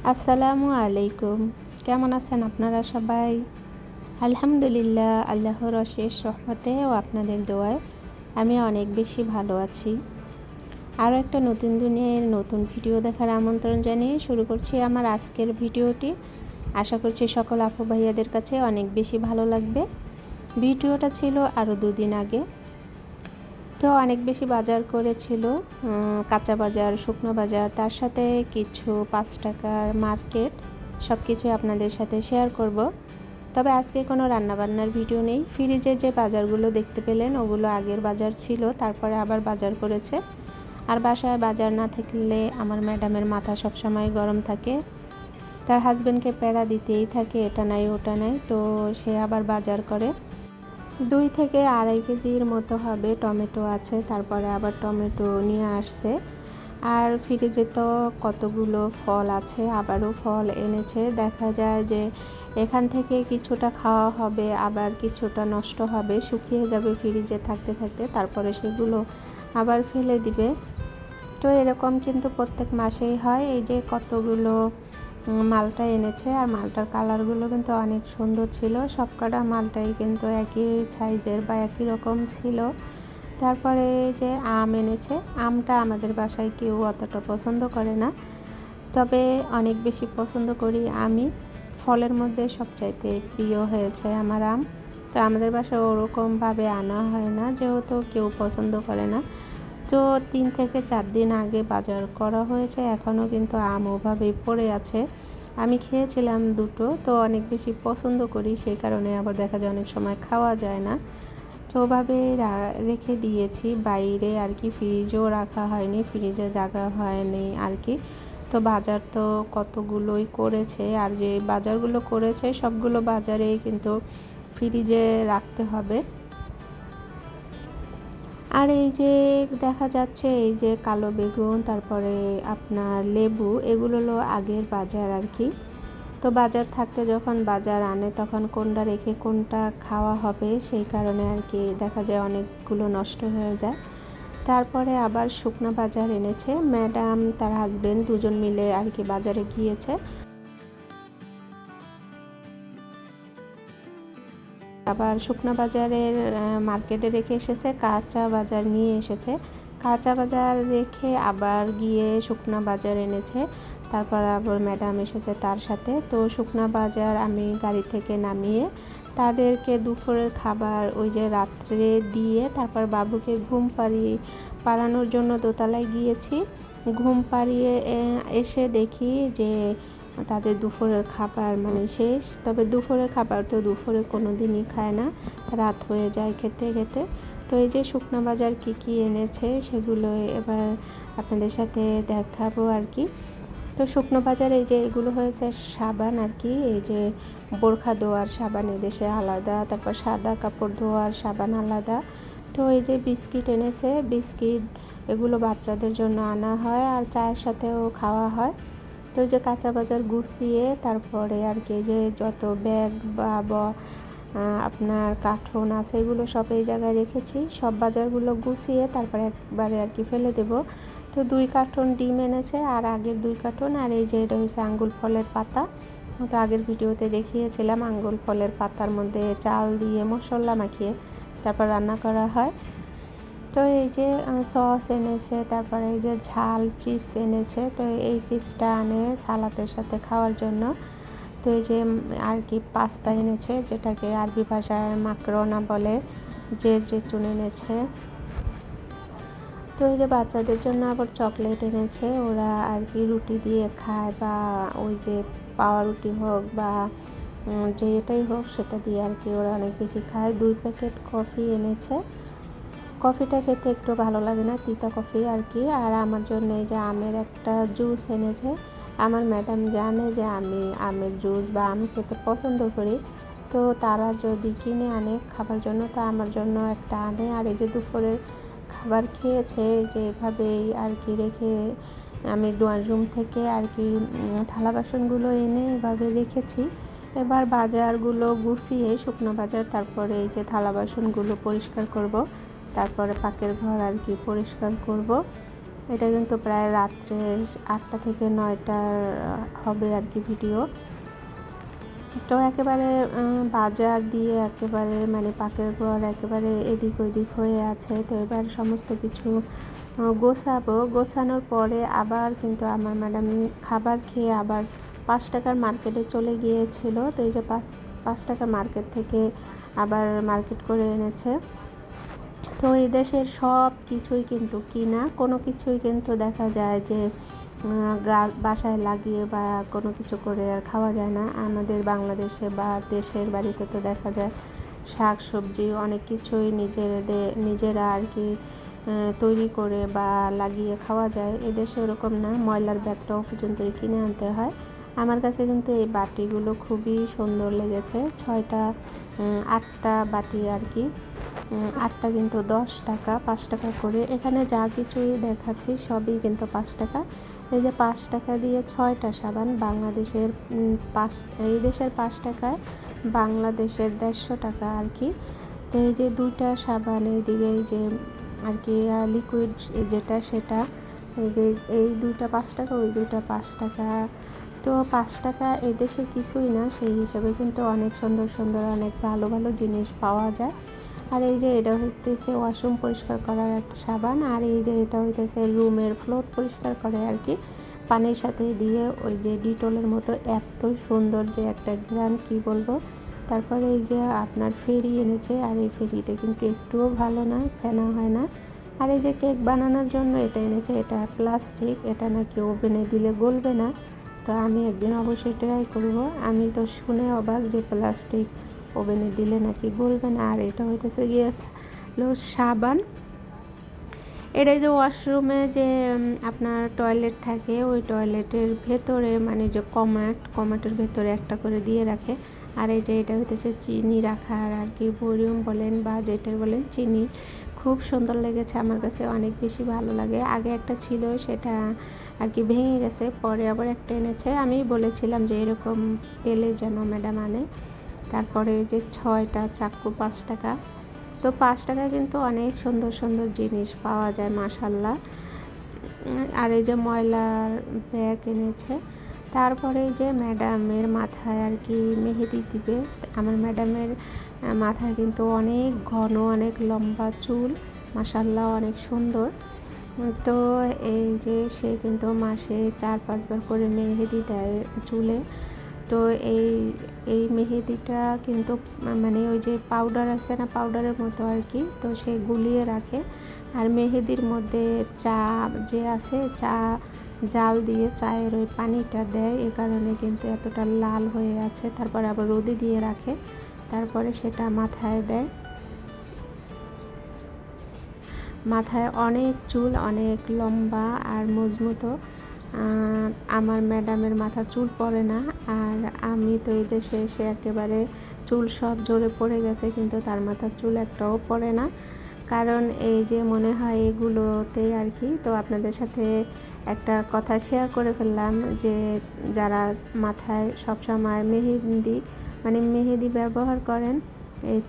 আসসালামু আলাইকুম। কেমন আছেন আপনারা সবাই? আলহামদুলিল্লাহ, আল্লাহর অশেষ রহমতে ও আপনাদের দোয়ায় আমি অনেক বেশি ভালো আছি। আরও একটা নতুন দিনের নতুন ভিডিও দেখার আমন্ত্রণ জানিয়ে শুরু করছি আমার আজকের ভিডিওটি। আশা করছি সকল আপু ভাইয়াদের কাছে অনেক বেশি ভালো লাগবে। ভিডিওটা ছিল আরও 2 দিন আগে, তো অনেক বেশি বাজার করেছিল, কাঁচা বাজার, শুকনো বাজার, তার সাথে কিছু 5 টাকার মার্কেট, সব কিছুই আপনাদের সাথে শেয়ার করব। তবে আজকে কোনো রান্নাবান্নার ভিডিও নেই। ফ্রিজে যে বাজারগুলো দেখতে পেলেন ওগুলো আগের বাজার ছিল, তারপরে আবার বাজার করেছে। আর বাসায় বাজার না থাকলে আমার ম্যাডামের মাথা সবসময় গরম থাকে, তার হাজব্যান্ডকে প্যারা দিতেই থাকে, এটা নাই ওটা নাই, তো সে আবার বাজার করে। 2 থেকে 2.5 কেজির মতো হবে টমেটো আছে, তারপরে আবার টমেটো নিয়ে আসছে। আর ফ্রিজে তো কতগুলো ফল আছে, আবারও ফল এনেছে। দেখা যায় যে এখান থেকে কিছুটা খাওয়া হবে, আবার কিছুটা নষ্ট হবে, শুকিয়ে যাবে ফ্রিজে থাকতে থাকতে, তারপরে সেগুলো আবার ফেলে দিবে। তো এরকম কিন্তু প্রত্যেক মাসেই হয়। এই যে কতগুলো মালটা এনেছে, আর মালটার কালারগুলো কিন্তু অনেক সুন্দর ছিল। সবকটা মালটাই কিন্তু একই সাইজের বা একই রকম ছিল। তারপরে যে আম এনেছে, আমটা আমাদের বাসায় কেউ অতটা পছন্দ করে না, তবে অনেক বেশি পছন্দ করি আমি। ফলের মধ্যে সবচাইতে প্রিয় হয়েছে আমার আম। তো আমাদের বাসায় ওরকমভাবে আনা হয় না, যেহেতু কেউ পছন্দ করে না। তো 3 থেকে 4 দিন আগে বাজার করা হয়েছে, এখনও কিন্তু আম ওভাবেই পড়ে আছে। আমি খেয়েছিলাম 2টো, তো অনেক বেশি পছন্দ করি, সেই কারণে আবার দেখা যায় অনেক সময় খাওয়া যায় না, তো ওভাবে রেখে দিয়েছি বাইরে আর কি। ফ্রিজেও রাখা হয়নি, ফ্রিজে জায়গা হয়নি আর কি। তো বাজার তো কতগুলোই করেছে, আর যে বাজারগুলো করেছে সবগুলো বাজারেই কিন্তু ফ্রিজে রাখতে হবে। আর এই যে দেখা যাচ্ছে এই যে কালো বেগুন, তারপরে আপনার লেবু, এগুলো হলো আগের বাজার আর কি। তো বাজার থাকতে যখন বাজার আনে তখন কোনটা রেখে কোনটা খাওয়া হবে, সেই কারণে আর কি দেখা যায় অনেকগুলো নষ্ট হয়ে যায়। তারপরে আবার শুকনো বাজার এনেছে ম্যাডাম, তার হাজবেন্ড দুজন মিলে আর কি বাজারে গিয়েছে। আবার শুকনো বাজারের মার্কেটে রেখে এসেছে, কাঁচা বাজার নিয়ে এসেছে। কাঁচা বাজার রেখে আবার গিয়ে শুকনো বাজার এনেছে। তারপর আবার ম্যাডাম এসেছে তার সাথে। তো শুকনো বাজার আমি গাড়ি থেকে নামিয়ে তাদেরকে দুপুরের খাবার ওই যে রাত্রে দিয়ে, তারপর বাবুকে ঘুম পাড়ানোর জন্য দোতলায় গিয়েছি। ঘুম পাড়িয়ে এসে দেখি যে তাদের দুপুরের খাবার মানে শেষ। তবে দুপুরের খাবার তো দুপুরে কোনো দিনই খায় না, রাত হয়ে যায় খেতে খেতে। তো এই যে শুকনো বাজার কী কী এনেছে সেগুলো এবার আপনাদের সাথে দেখাবো আর কি। তো শুকনো বাজার এই যে এগুলো হয়েছে সাবান আর কি, এই যে বোরখা ধোয়ার সাবান এদেশে আলাদা, তারপর সাদা কাপড় ধোয়ার সাবান আলাদা। তো এই যে বিস্কিট এনেছে, বিস্কিট এগুলো বাচ্চাদের জন্য আনা হয় আর চায়ের সাথেও খাওয়া হয়। তো যে কাঁচা বাজার গুছিয়ে তারপরে আর কি যে যত ব্যাগ বা আপনার কার্টুন আছে এগুলো সব এই জায়গায় রেখেছি। সব বাজারগুলো গুছিয়ে তারপরে একবারে আর কি ফেলে দেব। তো 2 কার্টুন ডিম এনেছে, আর আগের 2 কার্টুন, আর এই যে এটা হচ্ছে আঙ্গুল ফলের পাতা। তো আগের ভিডিওতে দেখিয়েছিলাম আঙ্গুল ফলের পাতার মধ্যে চাল দিয়ে মশলা মাখিয়ে তারপর রান্না করা হয়। তো এই যে সস এনেছে, তারপরে এই যে ঝাল চিপস এনেছে। তো এই চিপসটা আনে সালাতের সাথে খাওয়ার জন্য। তো এই যে আর কি পাস্তা এনেছে, যেটাকে আরবি ভাষায় মাকরোনা বলে, যে যেটুন এনেছে। তো এই যে বাচ্চাদের জন্য আবার চকলেট এনেছে, ওরা আর কি রুটি দিয়ে খায়, বা ওই যে পাওয়া রুটি হোক বা যে এটাই হোক সেটা দিয়ে আর কি ওরা অনেক বেশি খায়। 2 প্যাকেট কফি এনেছে। কফিটা খেতে একটু ভালো লাগে না, তিতা কফি আর কি। আর আমার জন্য এই যে আমের একটা জুস এনেছে। আমার ম্যাডাম জানে যে আমি আমের জুস বা আম খেতে পছন্দ করি, তো তারা যদি কিনে আনে খাবার জন্য, তো আমার জন্য একটা আনে। আর এই যে দুপুরের খাবার খেয়েছে, যে এভাবেই আর কি রেখে আমি ড্রয়িং রুম থেকে আর কি থালা বাসনগুলো এনে এভাবে রেখেছি। এবার বাজারগুলো গুছিয়ে শুকনো বাজার, তারপরে এই যে থালা বাসনগুলো পরিষ্কার করব, তারপরে পাকের ঘর আর কি পরিষ্কার করব। এটা কিন্তু প্রায় রাত্রে 8টা থেকে 9টার হবে আর কি ভিডিও। তো একেবারে বাজার দিয়ে একেবারে মানে পাকের ঘর একেবারে এদিক ওদিক হয়ে আছে। তো এবার সমস্ত কিছু গোছাবো। গোছানোর পরে আবার কিন্তু আমার ম্যাডাম খাবার খেয়ে আবার 5 টাকার মার্কেটে চলে গিয়েছিল। তো এই যে 5 টাকার মার্কেট থেকে আবার মার্কেট করে এনেছে। তো এই দেশের সব কিছুই কিন্তু কিনা, কোনো কিছুই কিন্তু দেখা যায় যে বাসায় লাগিয়ে বা কোনো কিছু করে আর খাওয়া যায় না। আমাদের বাংলাদেশে বা দেশের বাড়িতে তো দেখা যায় শাক সবজি অনেক কিছুই নিজেরা আর কি তৈরি করে বা লাগিয়ে খাওয়া যায়। এদেশে ওরকম না, ময়লার ব্যাগটাও পর্যন্ত কিনে আনতে হয়। আমার কাছে কিন্তু এই বাটিগুলো খুবই সুন্দর লেগেছে। 8টা বাটি আর কি, 8টা কিন্তু 10 টাকা, 5 টাকা করে। এখানে যা কিছুই দেখাচ্ছি সবই কিন্তু 5 টাকা। এই যে 5 টাকা দিয়ে 6টা সাবান, বাংলাদেশের এই দেশের 5 টাকায় বাংলাদেশের 150 টাকা আর কি। তো এই যে 2টা সাবান, এইদিকে এই যে আর কি লিকুইড যেটা সেটা, এই যে এই 2টা 5 টাকা, ওই 2টা 5 টাকা। তো 5 টাকা এই দেশে কিছুই না, সেই হিসাবে কিন্তু অনেক সুন্দর সুন্দর অনেক ভালো ভালো জিনিস পাওয়া যায়। আর এই যে এটা হইতেছে ওয়াশরুম পরিষ্কার করার একটা সাবান, আর এই যে এটা হইতেছে রুমের ফ্লোর পরিষ্কার করে আর কি, পানির সাথে দিয়ে ওই যে ডিটলের মতো, এত সুন্দর যে একটা ঘ্রাণ কি বলবো। তারপরে এই যে আপনার ফেরি এনেছে, আর এই ফেরিটা কিন্তু একটুও ভালো না, ফেনা হয় না। আর এই যে কেক বানানোর জন্য এটা এনেছে, এটা প্লাস্টিক, এটা নাকি ওভেনে দিলে গলবে না। তো আমি একদিন অবশ্যই ট্রাই করব। আমি তো শুনে অবাক যে প্লাস্টিক ওভেনে দিলে নাকি গলবে না। আর এটা হইতেছে গিয়ে সাবান। এটা যে ওয়াশরুমে যে আপনার টয়লেট থাকে, ওই টয়লেটের ভেতরে মানে যে কমাটের ভেতরে একটা করে দিয়ে রাখে। আর এই যে এটা হইতেছে চিনি রাখার আর কি, ভলিউম বলেন বা যেটাই বলেন, চিনি। খুব সুন্দর লেগেছে আমার কাছে, অনেক বেশি ভালো লাগে। আগে একটা ছিল, সেটা আর কি ভেঙে গেছে, পরে আবার একটা এনেছে। আমি বলেছিলাম যে এরকম পেলে যেন ম্যাডাম আনে। তারপরে এই যে 6টা চাক্কু 5 টাকা। তো 5 টাকায় কিন্তু অনেক সুন্দর সুন্দর জিনিস পাওয়া যায় মাশাল্লাহ। আর এই যে ময়লার ব্যাগ এনেছে। তারপরে এই যে ম্যাডামের মাথায় আর কি মেহেদি দিবে। আমার ম্যাডামের মাথায় কিন্তু অনেক ঘন, অনেক লম্বা চুল, মাশাল্লাহ অনেক সুন্দর। তো এই যে সে কিন্তু মাসে 4-5 বার করে মেহেদি দেয় চুলে। তো এই মেহেদিটা কিন্তু মানে ওই যে পাউডার আছে না, পাউডারের মতো আর কি, তো সে গুলিয়ে রাখে। আর মেহেদির মধ্যে চা যে আছে, চা জাল দিয়ে চায়ের ওই পানিটা দেয়, এ কারণে কিন্তু এতটা লাল হয়ে আছে। তারপর আবার রোদে দিয়ে রাখে, তারপরে সেটা মাথায় দেয়। মাথায় অনেক চুল, অনেক লম্বা আর মজবুতো। আমার ম্যাডামের মাথা চুল পড়ে না। আর আমি তো এই দেশে এসে একেবারে চুল সব ঝরে পড়ে গেছে, কিন্তু তার মাথার চুল একটাও পড়ে না। কারণ এই যে মনে হয় এগুলোতেই আর কি। তো আপনাদের সাথে একটা কথা শেয়ার করে ফেললাম যে যারা মাথায় সবসময় মেহেদি ব্যবহার করেন, এই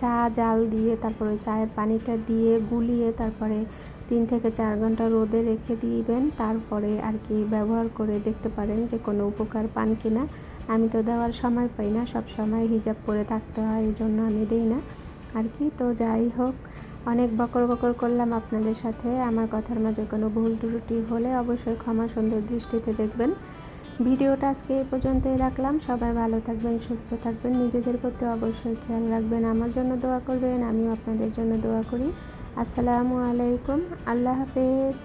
চা জাল দিয়ে তারপরে চায়ের পানিটা দিয়ে গুলিয়ে তারপরে 3 থেকে 4 ঘন্টা রোদে রেখে দিবেন। তারপরে আর কি ব্যবহার করে দেখতে পারেন যে কোনো উপকার পান কিনা। আমি তো দেওয়ার সময় পাই না, সব সময় হিজাব পরে থাকতে হয়, এই জন্য আমি দিই না আর কি। তো যাই হোক, অনেক বকর করলাম আপনাদের সাথে। আমার কথার মাঝে কোনো ভুল ত্রুটি হলে অবশ্যই ক্ষমা সুন্দর দৃষ্টিতে দেখবেন। ভিডিওটা আজকে এই পর্যন্তই রাখলাম। সবাই ভালো থাকবেন, সুস্থ থাকবেন, নিজেদের প্রতি অবশ্যই খেয়াল রাখবেন, আমার জন্য দোয়া করবেন, আমিও আপনাদের জন্য দোয়া করি। আসসালামু আলাইকুম, আল্লাহ হাফেজ।